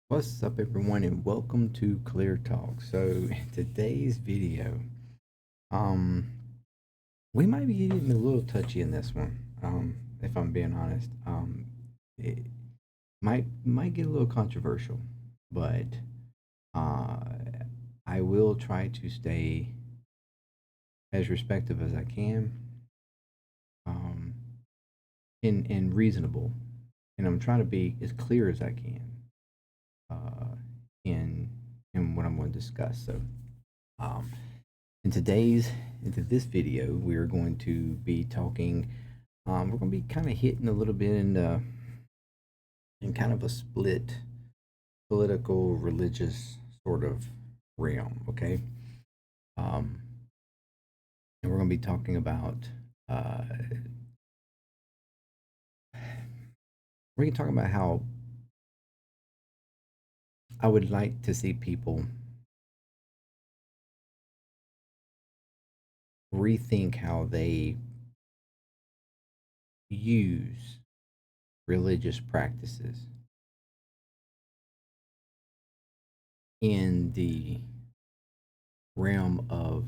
What's up, everyone, and welcome to ClearTalk. So, in today's video, um, we might be getting a little touchy in this one. If I'm being honest, it might get a little controversial, but uh, I will try to stay as respectful as I can, um, and reasonable, and I'm trying to be as clear as I can, uh, in in what I'm going to discuss. So, um, In today's into this video, we are going to be talking. We're going to be kind of hitting a little bit in kind of a split political, religious sort of realm. Okay, um, and we're going to be talking about. Uh, we're going to talk about how I would like to see people rethink how they use religious practices in the realm of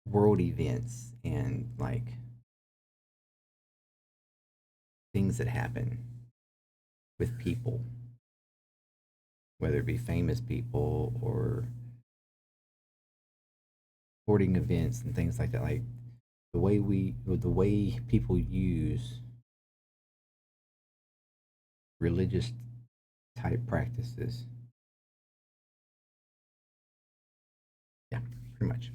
world events and like things that happen with people, whether it be famous people or sporting events and things like that. Like the way people use religious type practices. Yeah, pretty much.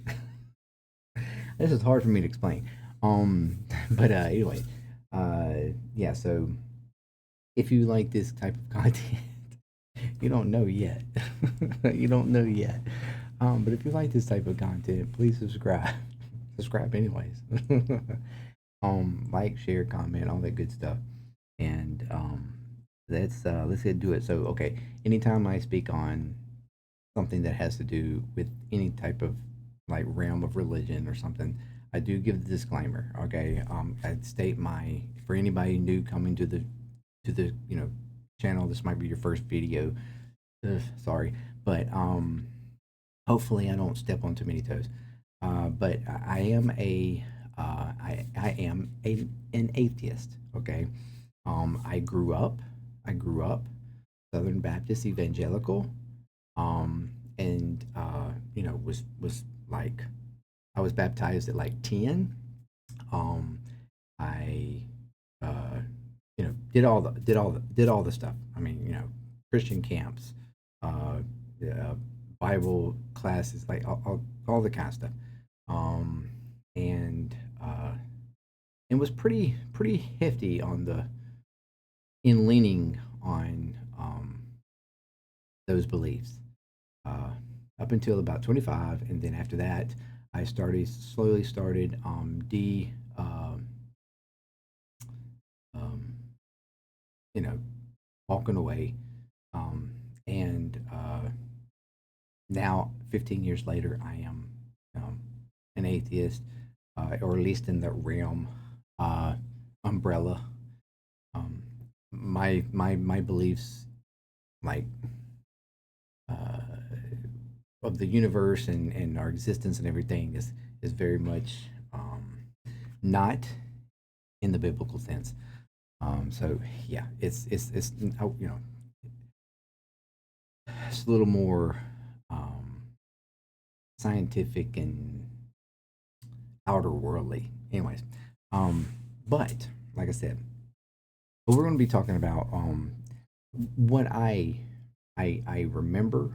This is hard for me to explain. But anyway, yeah. So if you like this type of content, you don't know yet. You don't know yet. But if you like this type of content, please subscribe. Subscribe anyways. Like, share, comment, all that good stuff. And let's get do it. So okay, anytime I speak on something that has to do with any type of like realm of religion or something, I do give the disclaimer. Okay, I state my for anybody new coming to the channel. This might be your first video. Ugh, sorry, but hopefully I don't step on too many toes. But I am I am an atheist. Okay, I grew up Southern Baptist evangelical, and was like I was baptized at like 10. Um, I did all the stuff. I mean, Christian camps, uh, yeah, Bible classes, like all the kind of stuff. Um, and it was pretty hefty on the in leaning on those beliefs, uh, up until about 25, and then after that, I slowly started de um, you know walking away, um, and now 15 years later, I am um, an atheist, or at least in the realm uh, umbrella. Um, my beliefs, like uh, of the universe and our existence and everything, is very much not in the biblical sense. So yeah, it's it's a little more um, scientific and outer worldly. Anyways, um, but like I said, but we're going to be talking about what I remember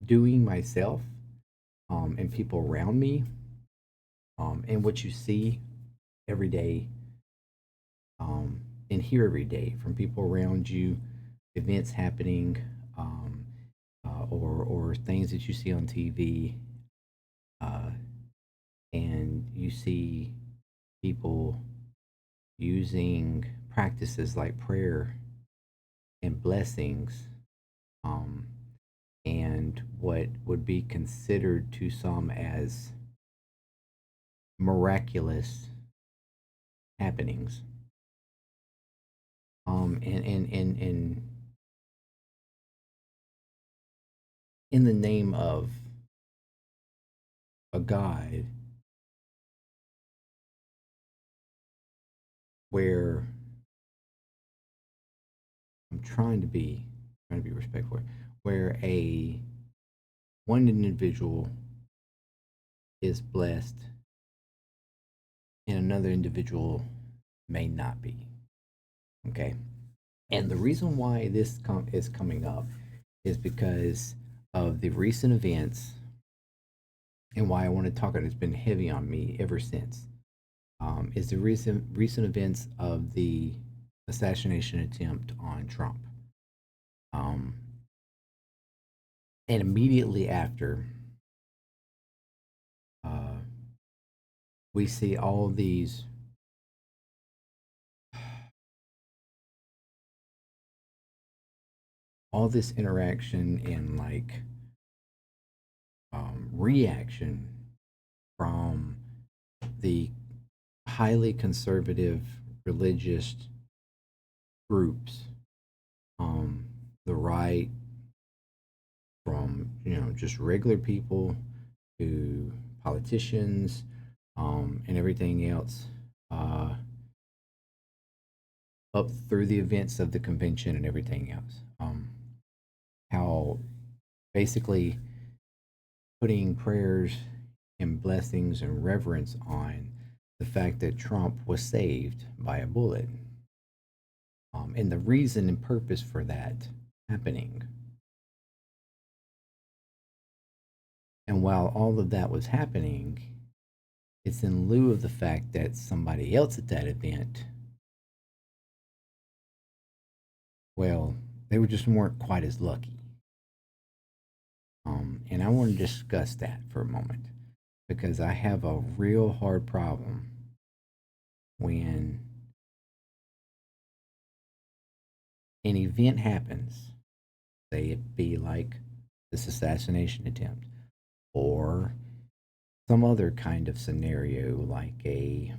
doing myself, and people around me, and what you see every day, um, and hear every day from people around you, events happening, or things that you see on TV, uh, and you see people using practices like prayer and blessings, um, and what would be considered to some as miraculous happenings. And in the name of a God where I'm trying to be respectful, where a one individual is blessed and another individual may not be. Okay. And the reason why is coming up is because of the recent events and why I want to talk about it. It's been heavy on me ever since. Is the recent events of the assassination attempt on Trump. Um, and immediately after, uh, we see all this interaction and like reaction from the highly conservative religious groups, um, the right, from just regular people to politicians, and everything else, uh, up through the events of the convention and everything else. How basically putting prayers and blessings and reverence on the fact that Trump was saved by a bullet, and the reason and purpose for that happening. And while all of that was happening, it's in lieu of the fact that somebody else at that event, well, they were just weren't quite as lucky. And I want to discuss that for a moment because I have a real hard problem when an event happens, say it be like this assassination attempt or some other kind of scenario like a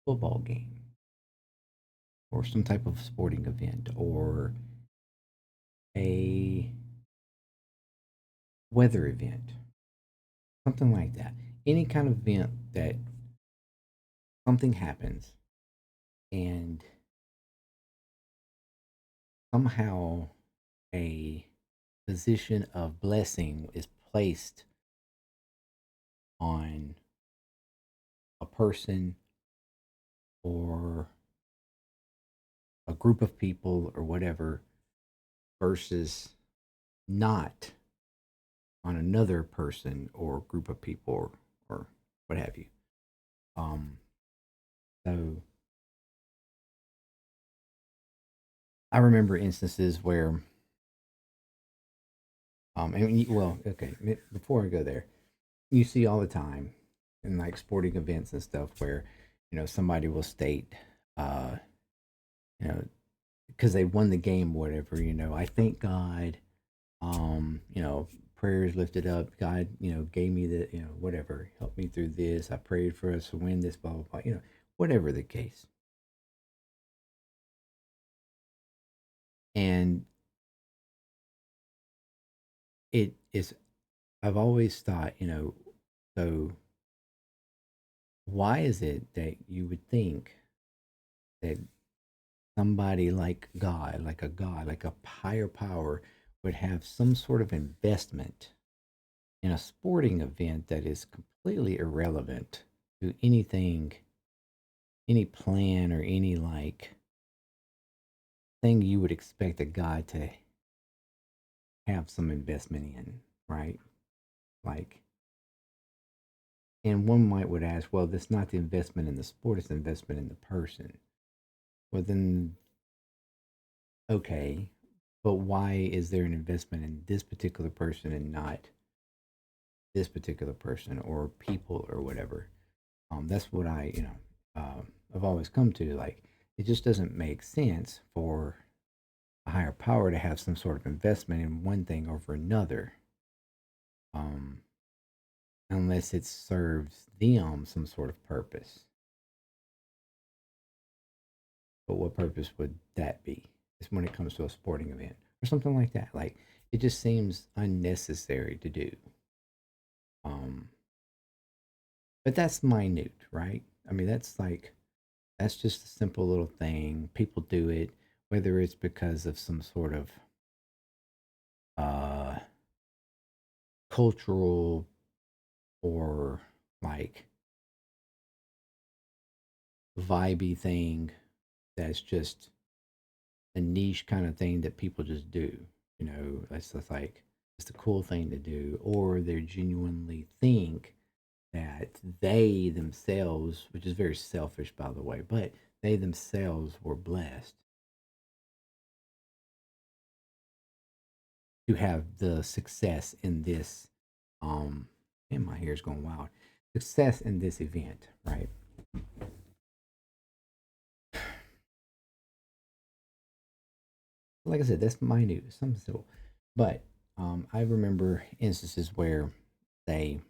football game or some type of sporting event or a weather event, something like that. Any kind of event that something happens and somehow a position of blessing is placed on a person or a group of people or whatever versus not on another person or group of people or what have you. Um, so I remember instances where, well, okay, before I go there, you see all the time in like sporting events and stuff where, somebody will state, uh, you know, because they won the game, whatever, I thank God, prayers lifted up, God, gave me the, whatever, helped me through this. I prayed for us to win this, blah, blah, blah, whatever the case. And it is, I've always thought, so why is it that you would think that somebody like God, like a God, like a higher power, would have some sort of investment in a sporting event that is completely irrelevant to anything, any plan or any like thing you would expect a God to have some investment in, right? Like, and one might would ask, well, that's not the investment in the sport; it's the investment in the person. Well, then, okay, but why is there an investment in this particular person and not this particular person or people or whatever? That's what I've always come to. Like, it just doesn't make sense for a higher power to have some sort of investment in one thing over another, um, unless it serves them some sort of purpose. But what purpose would that be? It's when it comes to a sporting event. or something like that. Like it just seems unnecessary to do. Um, but that's minute, right? I mean, that's just a simple little thing. People do it, whether it's because of some sort of uh, cultural or like vibey thing that's just a niche kind of thing that people just do. You know, that's just like it's the cool thing to do, or they genuinely think that they themselves, which is very selfish, by the way, but they themselves were blessed to have the success in this. And my hair's going wild. Success in this event, right? Like I said, that's minute, something simple. But I remember instances where they,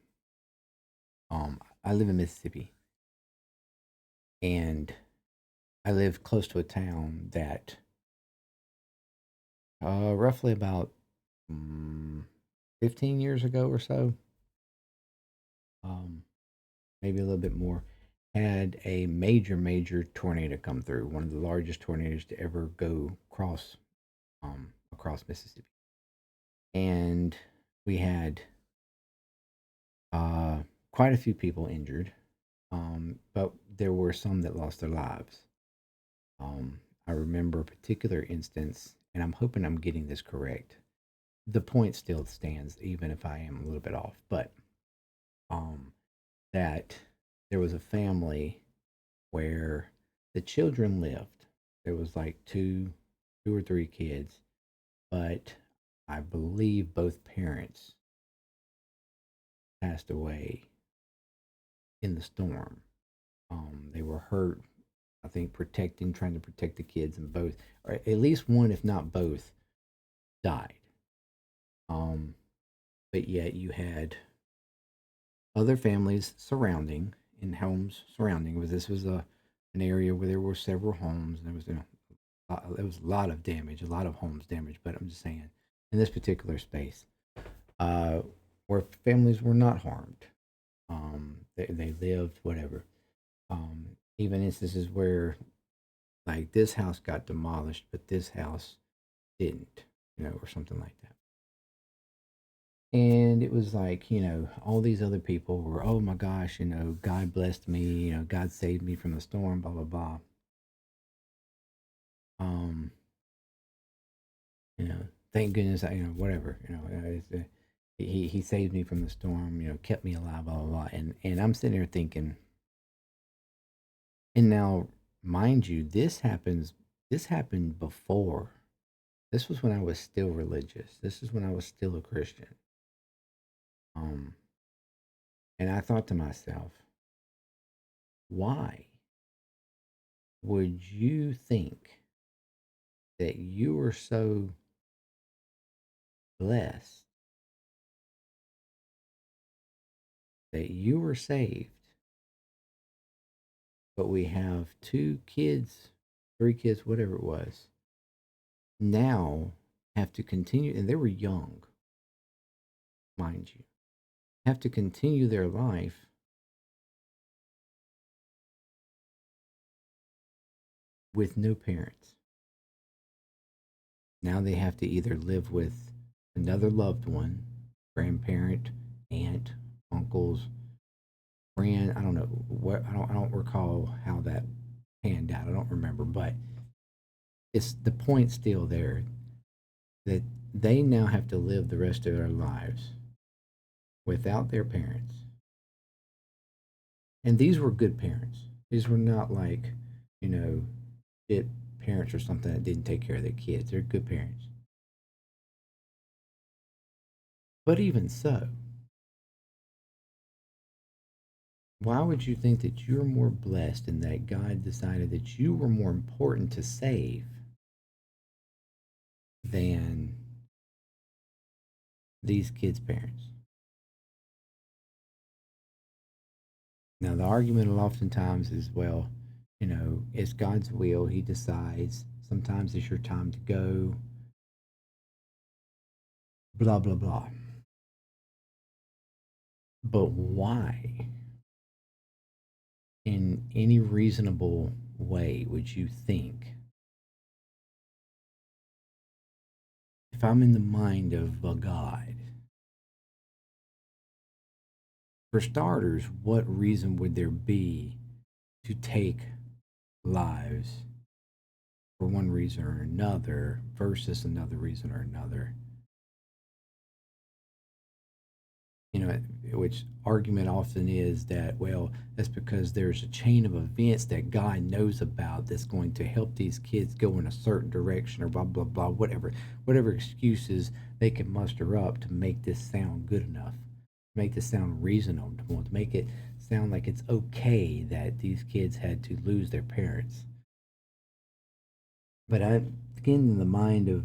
I live in Mississippi, and I live close to a town that, roughly about mm, 15 years ago or so, um, maybe a little bit more, had a major tornado come through. One of the largest tornadoes to ever go across Mississippi, and we had uh, quite a few people injured, but there were some that lost their lives. I remember a particular instance, and I'm hoping I'm getting this correct. The point still stands, even if I am a little bit off. But um, that there was a family where the children lived. There was like two or three kids, but I believe both parents passed away in the storm. They were hurt, I think, trying to protect the kids, and both, or at least one, if not both, died. Um, but yet you had other families surrounding, in homes surrounding. Was this was a an area where there were several homes, and there was, there was a lot of damage, a lot of homes damaged. But I'm just saying, in this particular space, uh, where families were not harmed, they lived whatever. Even instances where like this house got demolished, but this house didn't, or something like that. And it was like, all these other people were, oh my gosh, God blessed me, God saved me from the storm, blah blah blah. um you know Thank goodness, whatever, he saved me from the storm, kept me alive, blah blah blah. And I'm sitting there thinking, and now, mind you, this happened before. This was when I was still religious. This is when I was still a Christian. um and I thought to myself, why would you think that you were so blessed that you were saved, but we have two kids, three kids, whatever it was, now have to continue, and they were young, mind you, have to continue their life with no parents. Now they have to either live with another loved one, grandparent, aunt, uncles, friend. I don't know what, I don't recall how that panned out. I don't remember, but it's the point still there that they now have to live the rest of their lives without their parents. And these were good parents. These were not like, you know, it parents or something that didn't take care of their kids. They're good parents. But even so, why would you think that you're more blessed and that God decided that you were more important to save than these kids' parents? Now, the argument oftentimes is, well, it's God's will. He decides. Sometimes it's your time to go. blah, blah, blah. But why, in any reasonable way, would you think, if I'm in the mind of a God, for starters, what reason would there be to take lives for one reason or another versus another reason or another? You know, which argument often is that, well, that's because there's a chain of events that God knows about that's going to help these kids go in a certain direction or blah, blah, blah, whatever excuses they can muster up to make this sound good enough, make this sound reasonable, to make it sound like it's okay that these kids had to lose their parents. But I'm getting in the mind of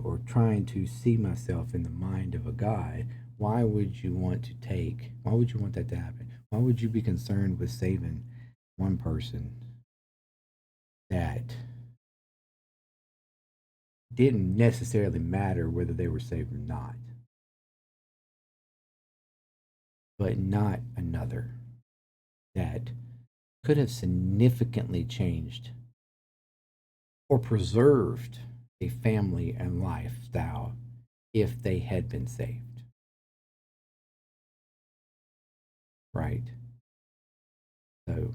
or trying to see myself in the mind of a guy. Why would you want to take? Why would you want that to happen? Why would you be concerned with saving one person that didn't necessarily matter whether they were saved or not, but not another that could have significantly changed or preserved a family and lifestyle if they had been saved, right? So,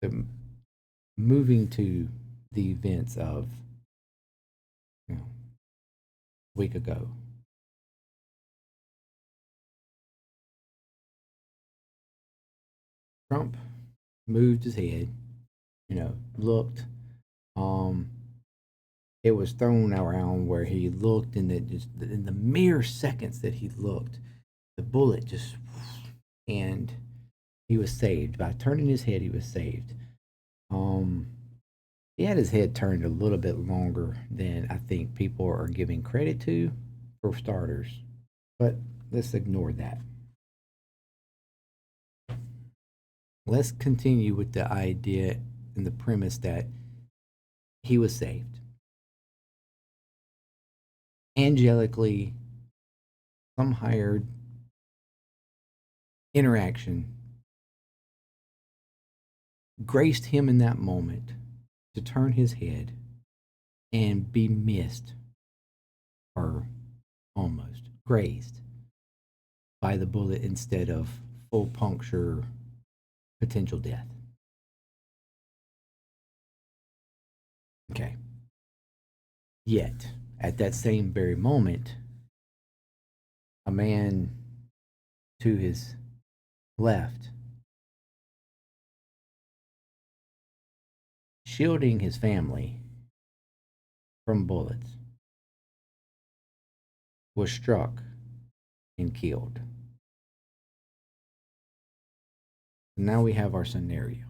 the, moving to the events of a week ago, Trump moved his head, looked. Um, it was thrown around where he looked, and that just in the mere seconds that he looked, the bullet just, and he was saved by turning his head. He was saved. Um, he had his head turned a little bit longer than I think people are giving credit to, for starters. But let's ignore that. Let's continue with the idea and the premise that he was saved. Angelically, some hired interaction graced him in that moment to turn his head and be missed or almost grazed by the bullet instead of full puncture, potential death. Okay. Yet, at that same very moment, a man to his left, shielding his family from bullets, was struck and killed. Now we have our scenario.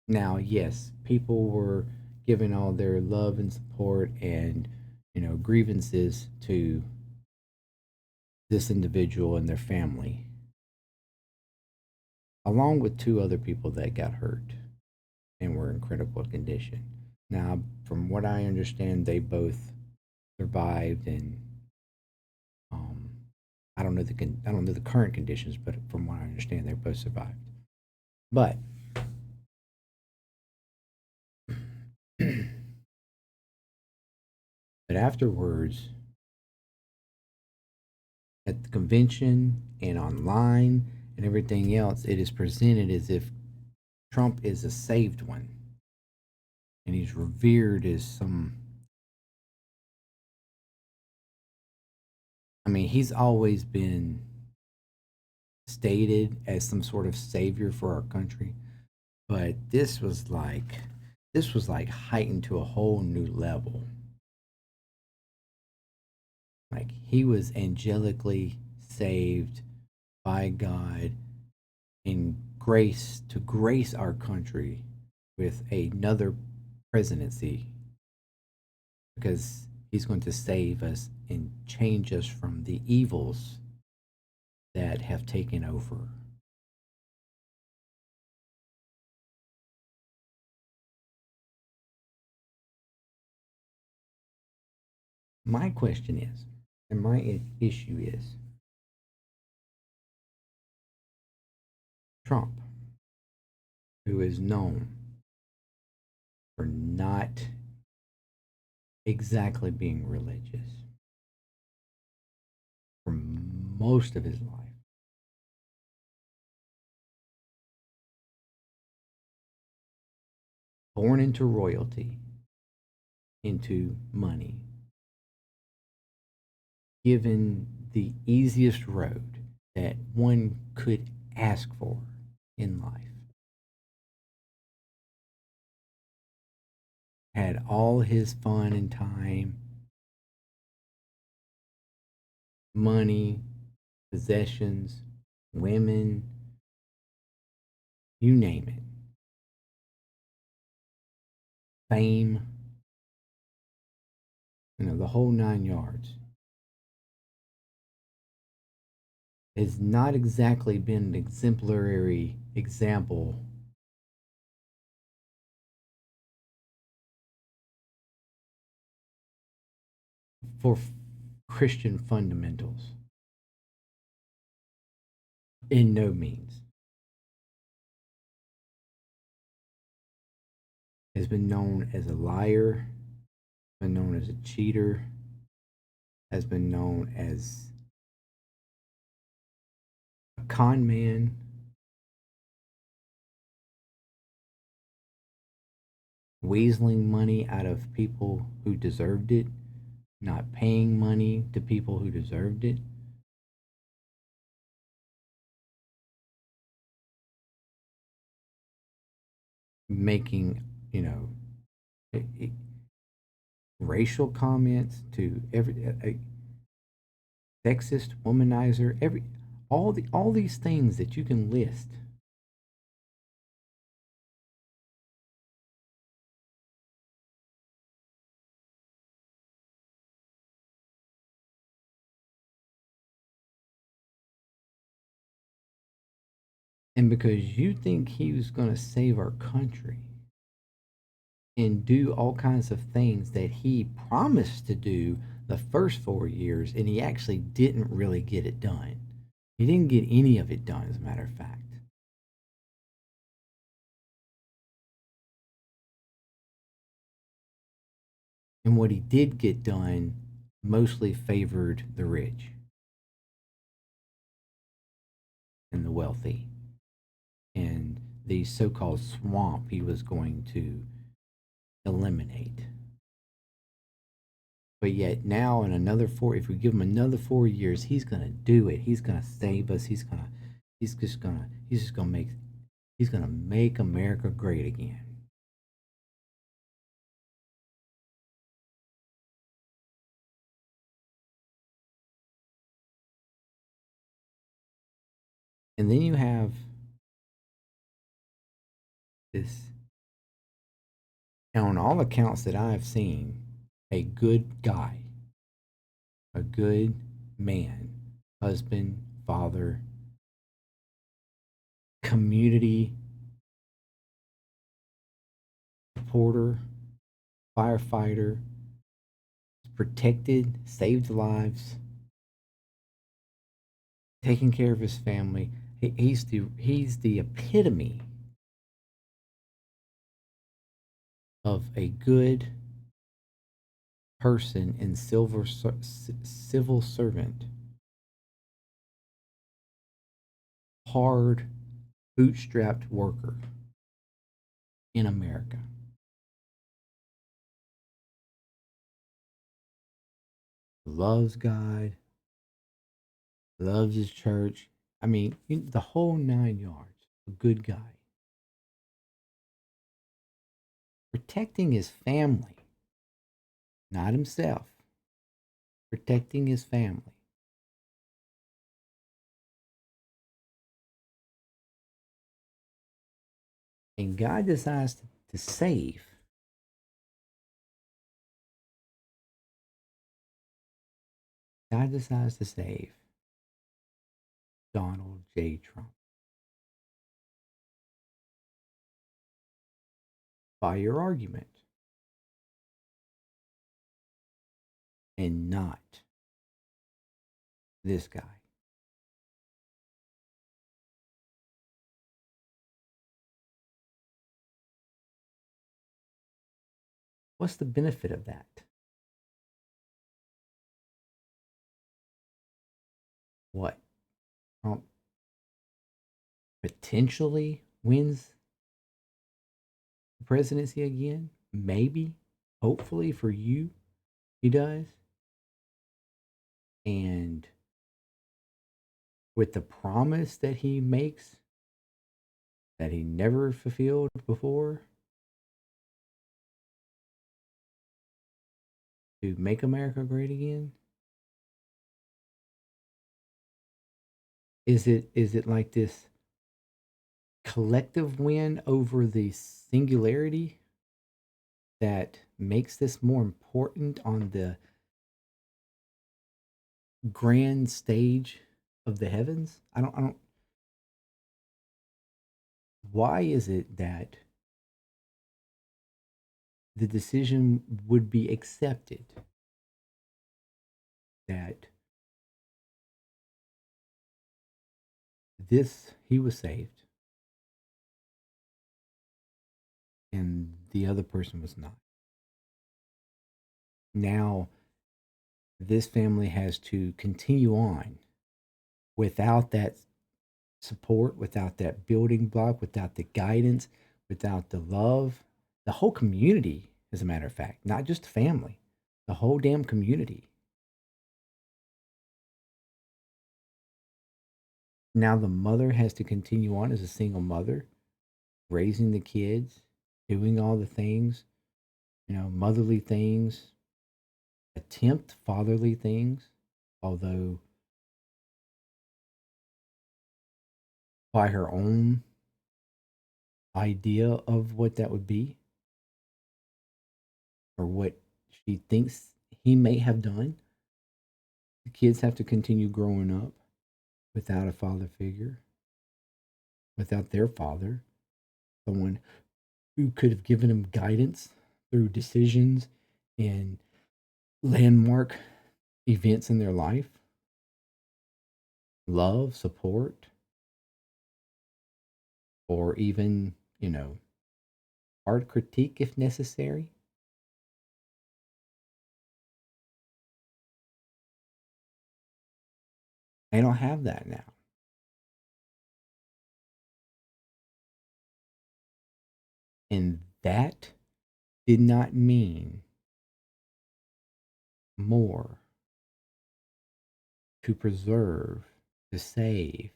Now, yes, people were giving all their love and support and, grievances to this individual and their family, along with two other people that got hurt and were in critical condition. Now, from what I understand, they both survived, and um, I don't know the current conditions, but from what I understand, they both survived. But but afterwards, at the convention and online and everything else, it is presented as if Trump is a saved one, and he's revered as some. I mean, he's always been stated as some sort of savior for our country, but this was like heightened to a whole new level. Like, he was angelically saved by God in grace to grace our country with another presidency, because he's going to save us and change us from the evils that have taken over. My question is, and my issue is, Trump, who is known for not exactly being religious for most of his life, born into royalty, into money, given the easiest road that one could ask for in life, had all his fun and time, money, possessions, women, you name it, fame, the whole 9 yards, has not exactly been an exemplary example for Christian fundamentals. In no means. Has been known as a liar, been known as a cheater, has been known as a con man, weaseling money out of people who deserved it, not paying money to people who deserved it, making, you know, it, it, racial comments to every sexist, womanizer, all these things that you can list. And because you think he was going to save our country and do all kinds of things that he promised to do the first 4 years, and he actually didn't really get it done. He didn't get any of it done, as a matter of fact. And what he did get done mostly favored the rich and the wealthy. And the so called swamp he was going to eliminate. But yet now in another if we give him another 4 years, he's gonna do it. He's gonna save us. He's gonna make America great again. And then you have this, and on all accounts that I've seen, a good guy, a good man, husband, father, community supporter, firefighter, protected, saved lives, taking care of his family. He's the epitome of a good person and civil servant, hard bootstrapped worker in America. Loves God, loves his church. I mean, the whole 9 yards. A good guy. Protecting his family, not himself. Protecting his family. And God decides to save. God decides to save Donald J. Trump by your argument. and not this guy? What's the benefit of that? What? Trump potentially wins the presidency again? Maybe. Hopefully for you, he does. And with the promise that he makes that he never fulfilled before to make America great again? Is it like this collective win over the singularity that makes this more important on the grand stage of the heavens? I don't why is it that the decision would be accepted that this he was saved and the other person was not? Now this family has to continue on without that support, without that building block, without the guidance, without the love, the whole community, as a matter of fact, not just the family, the whole damn community. Now the mother has to continue on as a single mother, raising the kids, doing all the things, motherly things, attempt fatherly things, although by her own idea of what that would be or what she thinks he may have done. The kids have to continue growing up without a father figure, without their father, someone who could have given them guidance through decisions and landmark events in their life, love, support, or even, hard critique if necessary. They don't have that now. And that did not mean more to preserve, to save,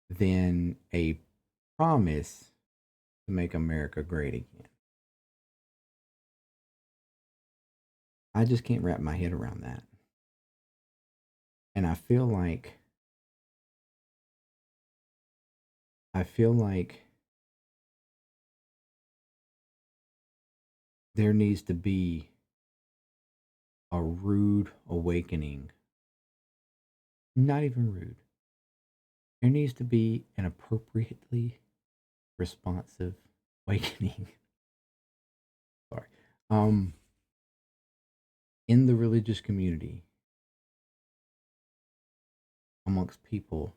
than a promise to make America great again. I just can't wrap my head around that. And I feel like there needs to be a rude awakening. Not even rude. There needs to be an appropriately responsive awakening. Sorry. Um, in the religious community, amongst people,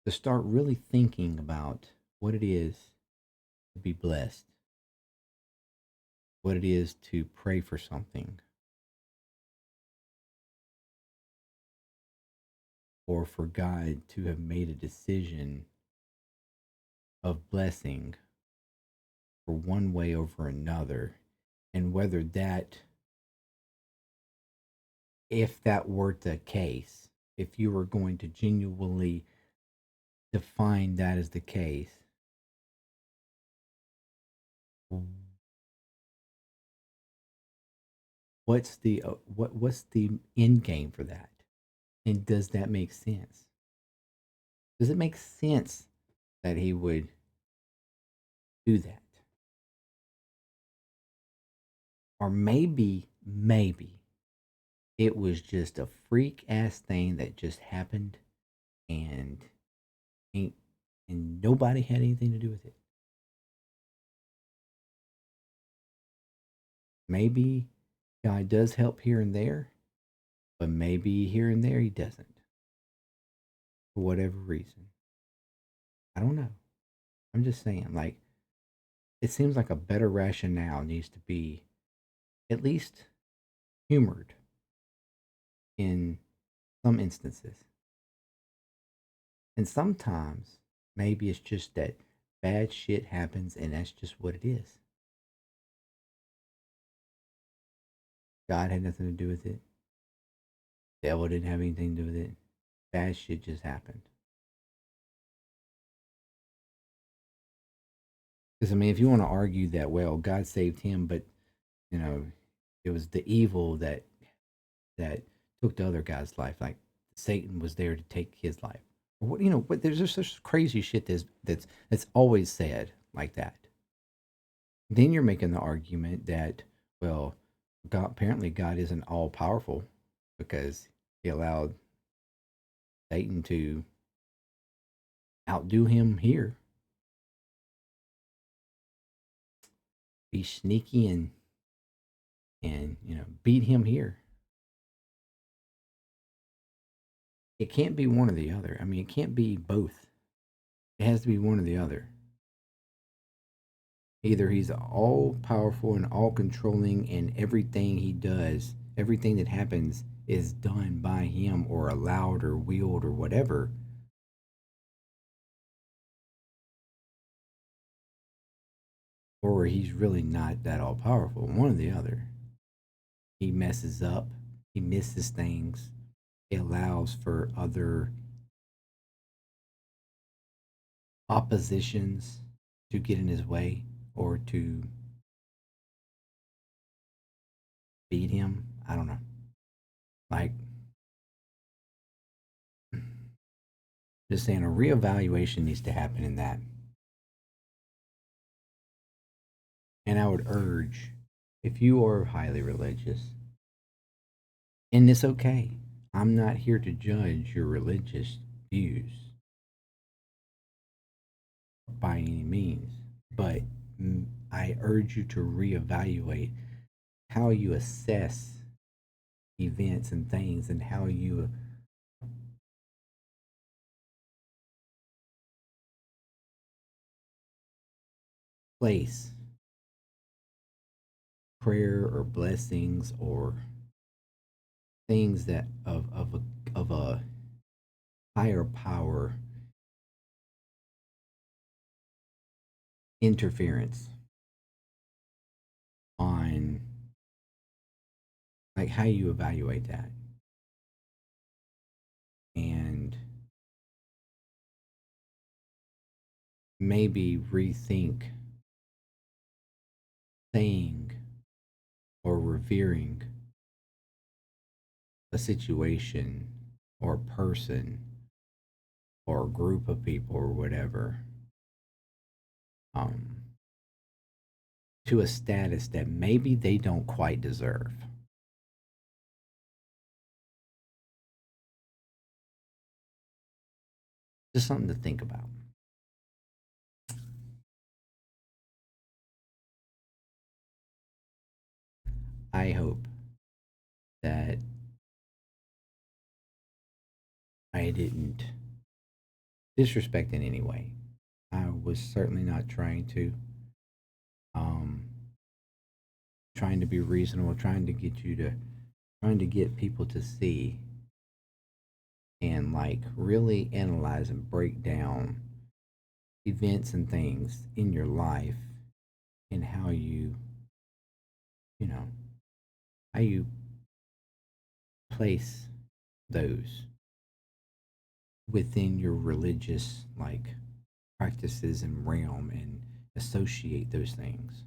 to start really thinking about what it is to be blessed, what it is to pray for something, or for God to have made a decision of blessing for one way over another, and whether that, if that were the case, if you were going to genuinely define that as the case, what's the end game for that? And does that make sense? Does it make sense that he would do that? Or maybe it was just a freak ass thing that just happened and ain't and nobody had anything to do with it. Maybe God does help here and there, but maybe here and there he doesn't for whatever reason. I don't know. I'm just saying, like, it seems like a better rationale needs to be at least humored in some instances. And sometimes maybe it's just that bad shit happens and that's just what it is. God had nothing to do with it. Devil didn't have anything to do with it. Bad shit just happened. Because I mean, if you want to argue that, well, God saved him, but you know, it was the evil that took the other guy's life. Like Satan was there to take his life. What you know? But there's just such crazy shit that's always said like that. Then you're making the argument that, well, God, apparently God isn't all powerful because he allowed Satan to outdo him here, be sneaky and beat him here. It can't be one or the other. I mean, it can't be both. It has to be one or the other. Either he's all powerful and all controlling, and everything he does, everything that happens is done by him or allowed or willed or whatever, or he's really not that all powerful. One or the other. He messes up, he misses things, he allows for other oppositions to get in his way or to beat him. I don't know. Like, just saying, a reevaluation needs to happen in that. And I would urge, if you are highly religious, and it's okay, I'm not here to judge your religious views by any means, but I urge you to reevaluate how you assess events and things and how you place prayer or blessings or things that of a higher power interference on, like, how you evaluate that and maybe rethink saying or revering a situation or person or a group of people or whatever, um, to a status that maybe they don't quite deserve. Just something to think about. I hope that I didn't disrespect in any way. I was certainly not um, trying to be reasonable, trying to get people to see and like really analyze and break down events and things in your life and how you know, how you place those within your religious like practices and realm and associate those things.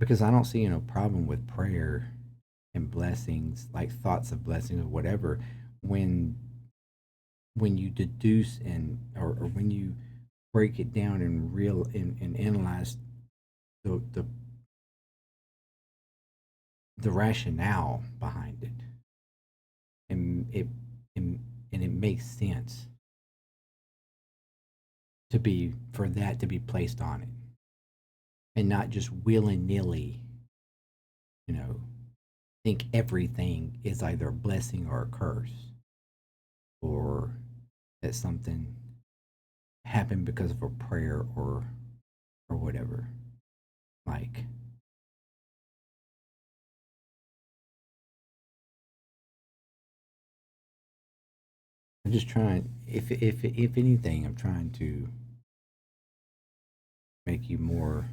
Because I don't see no problem with prayer and blessings, like thoughts of blessings or whatever, when you deduce or when you break it down and and analyze the the rationale behind it, and and, and it makes sense to be for that to be placed on it. and not just willy nilly, you know, think everything is either a blessing or a curse, or that something happened because of a prayer or whatever. Like, I'm just trying. If anything, I'm trying to make you more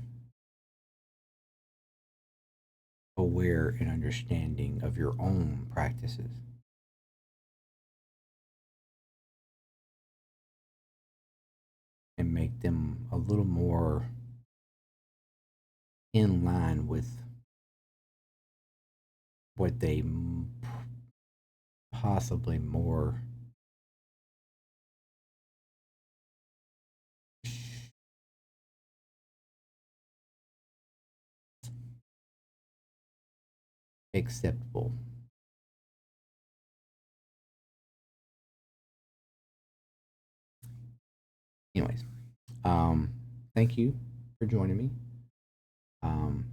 aware and understanding of your own practices and make them a little more in line with what they possibly more acceptable. Anyways, um, thank you for joining me. Um,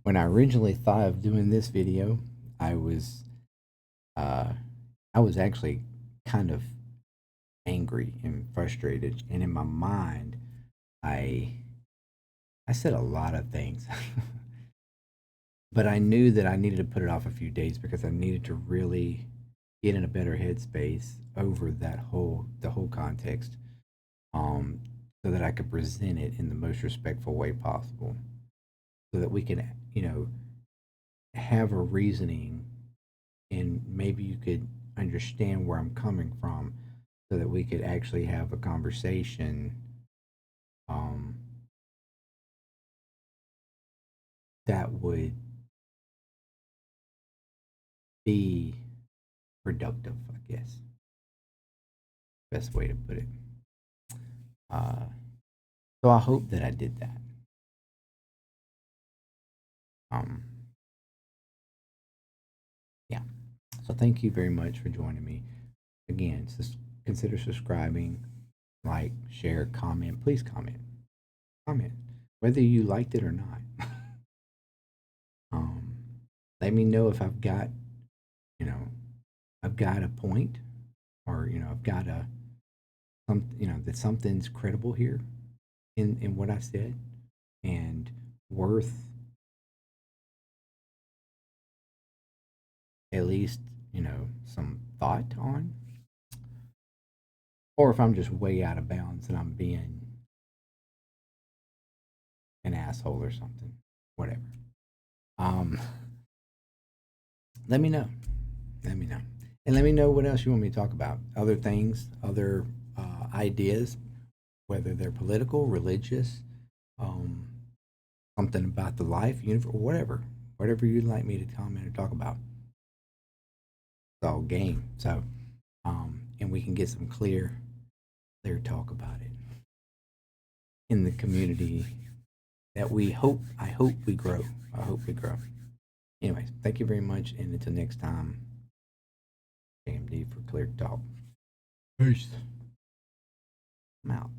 when I originally thought of doing this video, I was uh, I was actually kind of angry and frustrated, and in my mind, I I said a lot of things, but I knew that I needed to put it off a few days because I needed to really get in a better headspace over the whole context, um, so that I could present it in the most respectful way possible, so that we can, have a reasoning, and maybe you could understand where I'm coming from, so that we could actually have a conversation, um, that would be productive, I guess. Best way to put it. Uh, so I hope that I did that. Um, yeah. So thank you very much for joining me. Again, consider subscribing, like, share, comment. Please comment. Comment. Whether you liked it or not. um, let me know if you know, I've got a point, or, I've got that something's credible here in what I said, and worth at least, some thought on, or if I'm just way out of bounds and I'm being an asshole or something, whatever. Um, let me know. Let me know. And let me know what else you want me to talk about. Other things, other ideas, whether they're political, religious, um, something about the life, universe, whatever. Whatever you'd like me to comment or talk about. It's all game. So, and we can get some clear talk about it in the community that I hope we grow. I hope we grow. Anyways, thank you very much. And until next time, AMD for Clear Talk. Peace. I'm out.